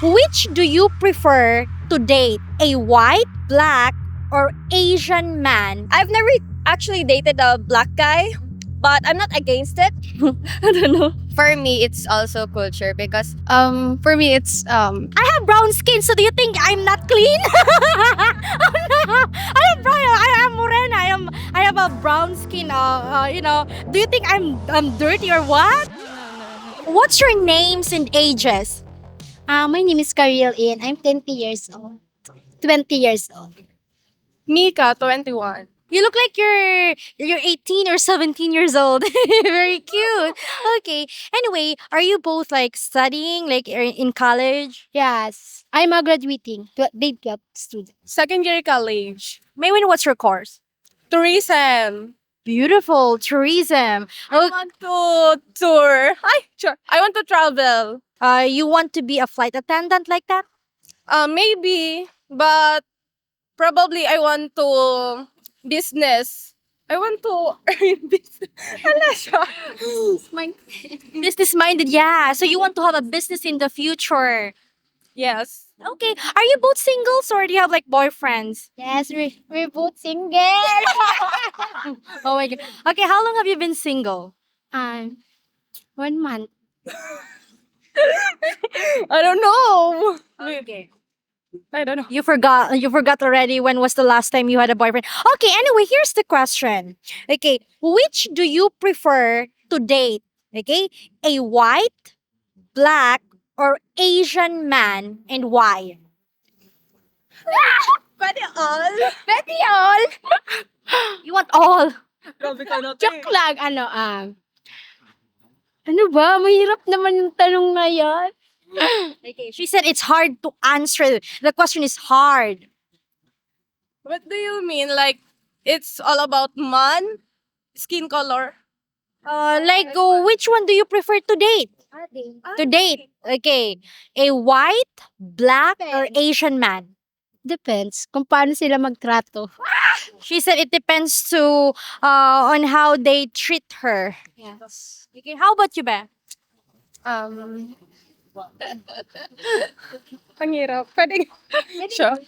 Which do you prefer to date? A white, black, or Asian man? I've never actually dated a black guy, but I'm not against it. I don't know. For me, it's also culture because for me it's I have brown skin, so do you think I'm not clean? I have brown. I am morena. I have a brown skin. Do you think I'm dirty or what? What's your names and ages? My name is Kariel In. I'm 20 years old. 20 years old. Mika, 21. You look like you're 18 or 17 years old. Very cute. Okay. Anyway, are you both like studying, like in college? Yes. I'm a graduating grade 12 student. Second year college. May we know what's your course? Tourism. Beautiful tourism. I want to tour. Ay, sure. I want to travel. You want to be a flight attendant like that? Maybe, but probably I want to business. I want to earn business. Hala siya. Business minded, yeah. So you want to have a business in the future. Yes. Okay. Are you both singles or do you have like boyfriends? Yes, we're both single. Oh my god. Okay, how long have you been single? 1 month. I don't know. Okay. I don't know. You forgot already when was the last time you had a boyfriend. Okay, anyway, here's the question. Okay, which do you prefer to date? Okay? A white, black, or Asian man and why? Pwede all. Pwede all. You want all. Grabe ka na, Joke lang. Ano ba? Mahirap naman yung tanong na yan. Okay, she said it's hard to answer. The question is hard. What do you mean? Like, it's all about man? Skin color? Which one do you prefer to date? To date. Okay. A white, black, or Asian man? Depends kung paano sila magtrato. She said it depends to on how they treat her. Yes. Okay, how about you, Be? Ang hirap. Pwede. Sure.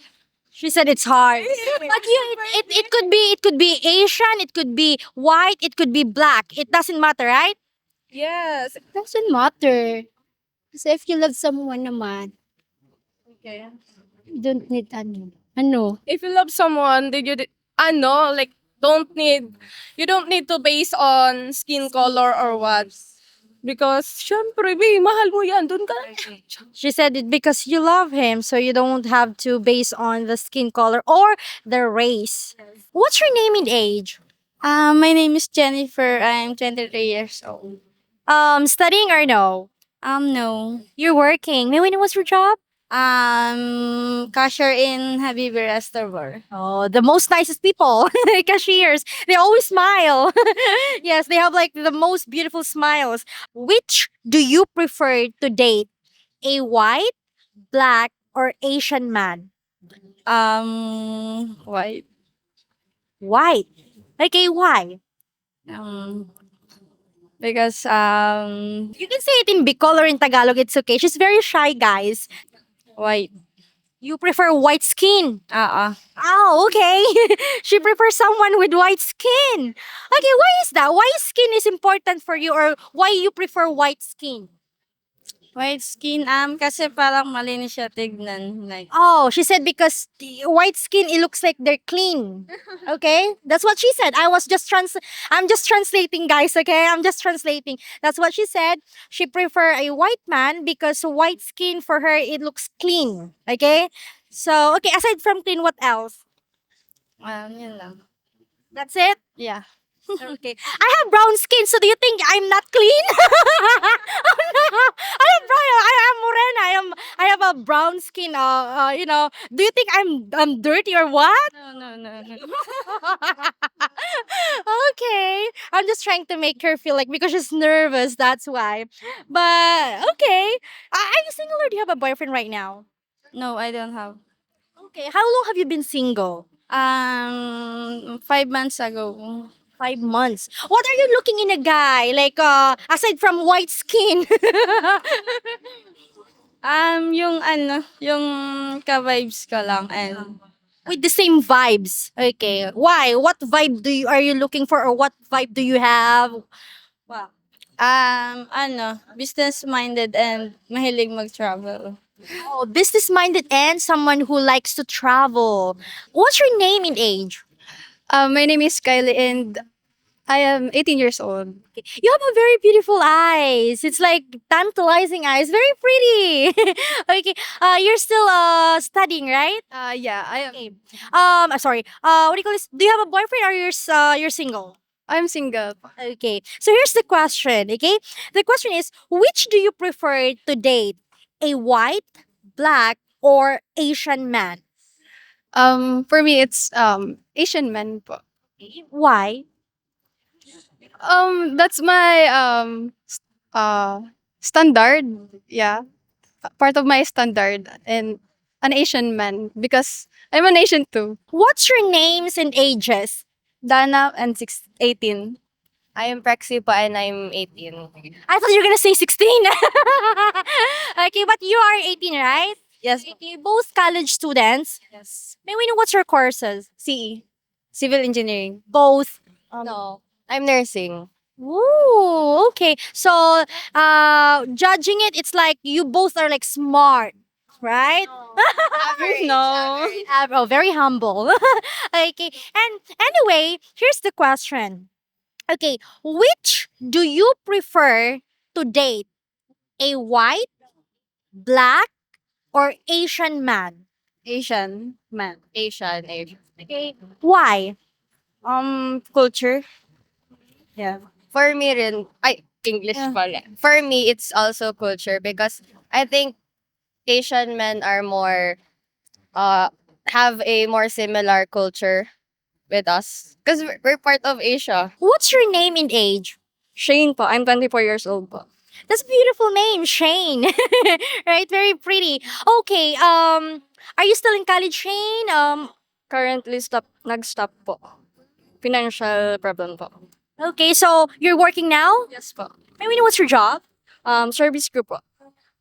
She said it's hard. But it could be Asian, it could be white, it could be black. It doesn't matter, right? Yes. It doesn't matter. Kasi if you love someone naman, Okay. you don't need ano. If you love someone, did you, like, you don't need to base on skin color or what. Because, syempre, mahal mo yan. Doon ka. She said it because you love him, so you don't have to base on the skin color or the race. What's your name and age? My name is Jennifer. I'm 23 years old. Studying or no? No. You're working. May we know what's your job? Cashier in Habibi Restaurant. Oh, the most nicest people, cashiers. They always smile. Yes, they have like the most beautiful smiles. Which do you prefer to date? A white, black, or Asian man? White. White. Okay, why? Because You can say it in Bicol or in Tagalog. It's okay. She's very shy, guys. white. You prefer white skin. Ah. Oh, okay. She prefers someone with white skin. Okay, why is that? Why skin is important for you or why you prefer white skin? White skin, kasi parang malinis siya tignan. Like, Oh, she said because the white skin, it looks like they're clean. Okay? That's what she said. I'm just translating, guys, okay? I'm just translating. That's what she said. She prefer a white man because white skin for her, it looks clean. Okay? So, okay, aside from clean, what else? yun lang. That's it? Yeah. Okay. I have brown skin, so do you think I'm not clean? I have brown. I am morena. I have a brown skin. Do you think I'm dirty or what? No. Okay. I'm just trying to make her feel like because she's nervous. That's why. But okay. Are you single or do you have a boyfriend right now? No, I don't have. Okay. How long have you been single? 5 months ago. 5 months. What are you looking in a guy? Like, aside from white skin. Yung ka-vibes ko lang and With the same vibes. Okay. Why? What vibe are you looking for, or what vibe do you have? Wow. business-minded and mahilig mag-travel. Oh, business minded and someone who likes to travel. What's your name and age? My name is Kylie and I am 18 years old. You have a very beautiful eyes. It's like tantalizing eyes. Very pretty. Okay. You're still studying, right? Yeah, I am. Okay. Sorry. What do you call this? Do you have a boyfriend, or you're single? I'm single. Okay. So here's the question. Okay. The question is, which do you prefer to date? A white, black, or Asian man? For me it's Asian men po. Why? That's my standard. Yeah, part of my standard and an Asian man because I'm an Asian too. What's your names and ages? Dana and 18. I am Prexy po and I'm 18. I thought you were gonna say 16. Okay, but you are 18, right? Yes. Okay, both college students. Yes. May we know what's your courses? CE. Civil engineering. Both. No. I'm nursing. Ooh, okay. So, judging it, it's like you both are like smart, right? No. Oh, very humble. Okay. And anyway, here's the question. Okay, which do you prefer to date? A white, black, or Asian man? Asian man. Asian. Okay. Why? Culture. Yeah. For me rin, English Yeah. pala. For me, it's also culture because I think Asian men are more, uh, have a more similar culture with us. Because we're part of Asia. What's your name and age? Shane po, I'm 24 years old po. That's a beautiful name, Shane. Right? Very pretty. Okay, are you still in college, Shane? Currently, nag-stop po. Financial problem po. Okay, so you're working now? Yes po. May we know what's your job? Service group po.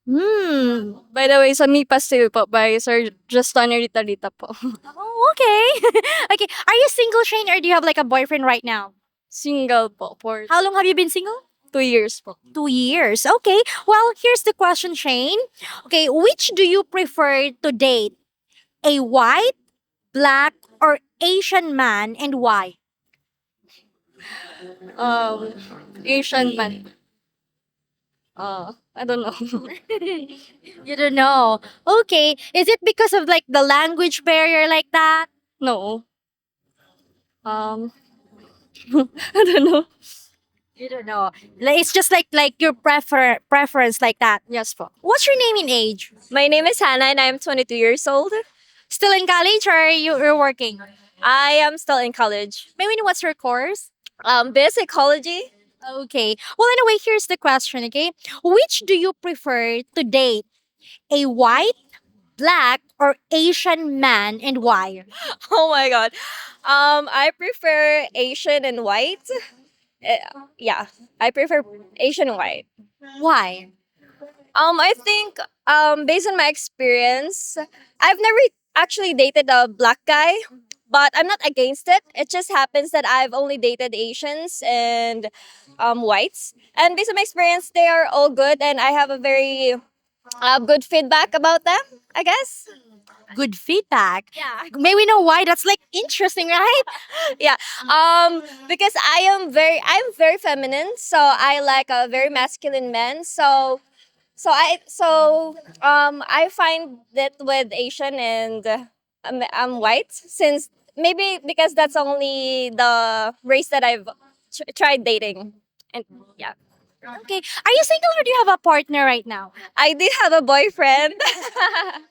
Hmm. By the way, sa Mipa Sale po by Sir Justin Rita po. Oh, okay. Okay. Are you single, Shane, or do you have like a boyfriend right now? Single po for How long have you been single? 2 years po. 2 years. Okay. Well, here's the question, Shane. Okay, which do you prefer to date? A white, black, or Asian man, and why? Um, Asian man. I don't know. You don't know. Okay. Is it because of like the language barrier like that? No. Um, I don't know. You don't know. It's just like your preference like that. Yes po. What's your name and age? My name is Hannah and I'm 22 years old. Still in college, or you're working? I am still in college. May we know what's your course? Basic psychology. Okay. Well, anyway, here's the question, okay? Which do you prefer to date? A white, black, or Asian man, and why? Oh my god. I prefer Asian and white. Yeah, I prefer Asian and white. Why? I think based on my experience, I've never actually dated a black guy, but I'm not against it. It just happens that I've only dated Asians and whites, and based on my experience, they are all good, and I have a very good feedback about them. I guess. Good feedback. Yeah. May we know why? That's like interesting, right? Yeah. Because I'm very feminine, so I like a very masculine men. I find that with Asian and I'm white, since maybe because that's only the race that I've tried dating, and yeah, Okay. Are you single, or do you have a partner right now? I did have a boyfriend.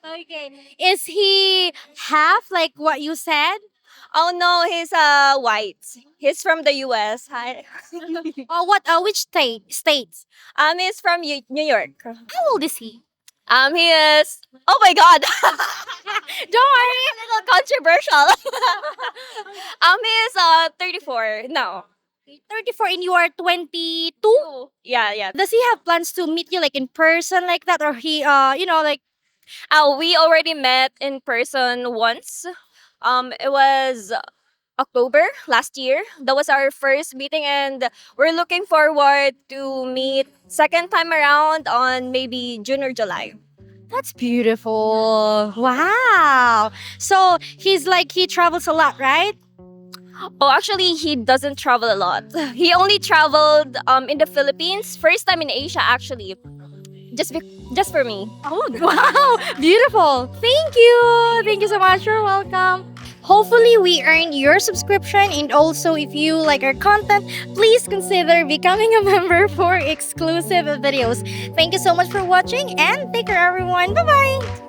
Okay. Is he half like what you said? Oh no, he's white. He's from the U.S. Hi. What? Which states? He's from New York. How old is he? He is. Oh my God. Don't worry. A little controversial. He is 34 now. 34 and you are 22? Yeah, yeah. Does he have plans to meet you like in person like that, or he like We already met in person once. It was October last year. That was our first meeting, and we're looking forward to meet second time around on maybe June or July. that's beautiful. Wow. So he's like he travels a lot, right? Oh, actually, he doesn't travel a lot. He only traveled in the Philippines. First time in Asia, actually. Just for me. Oh, wow. Beautiful. Thank you. Thank you so much. You're welcome. Hopefully, we earn your subscription. And also, if you like our content, please consider becoming a member for exclusive videos. Thank you so much for watching and take care, everyone. Bye bye.